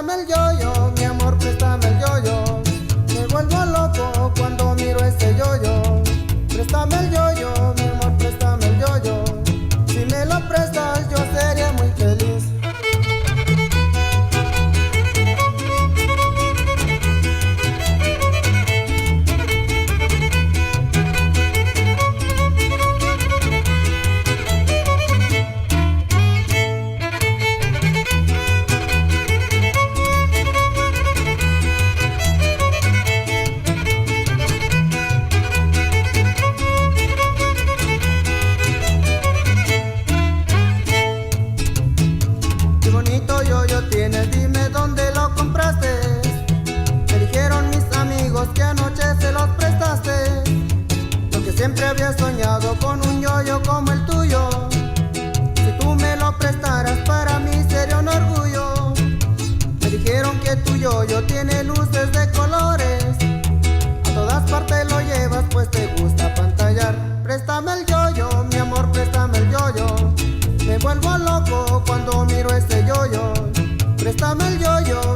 Préstame el yoyo, mi amor, préstame el yoyo. Me vuelvo loco cuando miro ese yoyo. Préstame el yoyo, mi amor, préstame el yoyo. Si me lo prestas yo sería muy feliz. Qué bonito yoyo tienes, dime dónde lo compraste. Me dijeron mis amigos que anoche se los prestaste. Porque siempre había soñado con un yoyo como el tuyo. Si tú me lo prestaras para mí sería un orgullo. Me dijeron que tu yoyo tiene luces de colores. A todas partes lo llevas pues te gusta pantallar. Préstame el yoyo, mi amor, préstame el yoyo. Me vuelvo loco cuando miro ese yoyo. Préstame el yoyo,